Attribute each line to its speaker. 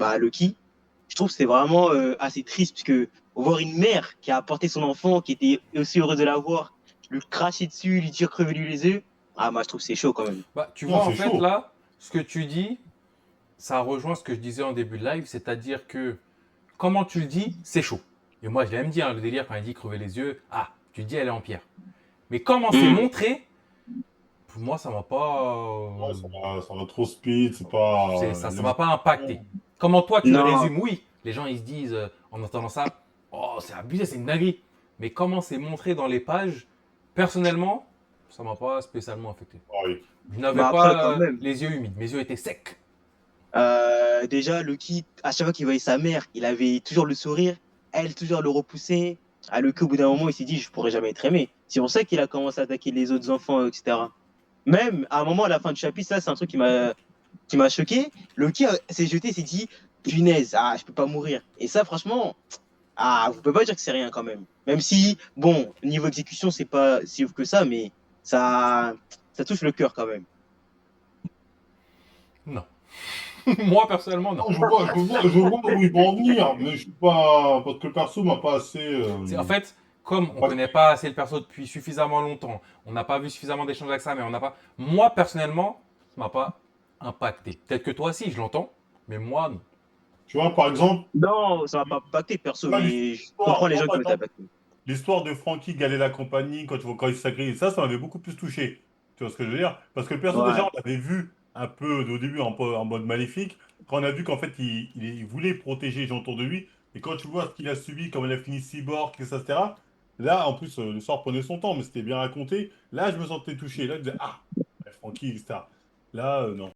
Speaker 1: bah, Loki, je trouve que c'est vraiment assez triste, puisque voir une mère qui a apporté son enfant, qui était aussi heureuse de la voir, lui cracher dessus, lui dire crever-lui les yeux, ah, moi, je trouve que c'est chaud quand même.
Speaker 2: Bah, tu
Speaker 3: Non,
Speaker 2: vois, en
Speaker 3: c'est
Speaker 2: fait,
Speaker 3: chaud.
Speaker 2: là, ce que tu dis, ça rejoint ce que je disais en début de live, c'est-à-dire que comment tu le dis, c'est chaud. Et moi, je l'aime dire, le délire, quand il dit crever les yeux, ah, tu dis elle est en pierre. Mais comment c'est
Speaker 1: Hmm.
Speaker 2: montré, pour moi, ça m'a pas.
Speaker 3: Non, ça va trop speed, c'est pas.
Speaker 2: Ça m'a pas impacté. Comment toi, tu le
Speaker 1: Non,
Speaker 2: résumes, oui, les gens, ils se disent, en entendant ça, oh, c'est abusé, c'est une dinguerie. Mais comment c'est montré dans les pages, personnellement, ça m'a pas spécialement affecté.
Speaker 3: Ah oui.
Speaker 2: Je n'avais
Speaker 1: bah après, quand
Speaker 2: pas
Speaker 1: même.
Speaker 2: les yeux humides, mes yeux étaient secs.
Speaker 1: Déjà, Loki, à chaque fois qu'il voyait sa mère, il avait toujours le sourire, elle toujours le repoussait. Ah, Loki, au bout d'un moment, il s'est dit, je pourrais jamais être aimé. C'est pour ça qu'il a commencé à attaquer les autres enfants, etc. Même à un moment, à la fin du chapitre, ça, c'est un truc qui m'a choqué. Loki s'est jeté, il s'est dit, punaise, ah, je peux pas mourir. Et ça, franchement, ah, vous pouvez pas dire que c'est rien quand même. Même si, bon, niveau exécution, c'est pas si ouf que ça, mais ça, ça touche le cœur quand même.
Speaker 2: Non. Moi, personnellement, non.
Speaker 3: Non, je vois où ils vont en venir, mais je suis pas. Parce que le perso m'a pas assez.
Speaker 2: C'est en fait, comme on connaît
Speaker 3: Impacté.
Speaker 2: pas assez le perso depuis suffisamment longtemps, on n'a pas vu suffisamment d'échanges avec ça, mais on n'a pas. Moi, personnellement, ça m'a pas impacté. Peut-être que toi aussi, je l'entends, mais moi, non.
Speaker 3: Tu vois, par exemple,
Speaker 1: Non, ça m'a pas impacté perso,
Speaker 3: là,
Speaker 1: mais je comprends les
Speaker 3: moi,
Speaker 1: gens
Speaker 3: par
Speaker 1: qui ont été
Speaker 3: exemple,
Speaker 1: impactés.
Speaker 3: l'histoire de Frankie, Galet la compagnie, quand il s'agrée, ça m'avait beaucoup plus touché. Tu vois ce que je veux dire? Parce que le perso, déjà,
Speaker 1: Ouais.
Speaker 3: on l'avait vu un peu au début en mode maléfique. Quand on a vu qu'en fait, il voulait protéger les gens autour de lui. Et quand tu vois ce qu'il a subi, comme il a fini cyborg, etc. Là, en plus, l'histoire prenait son temps, mais c'était bien raconté. Là, je me sentais touché. Là, je disais, ah, ouais, Frankie, etc. Là, non.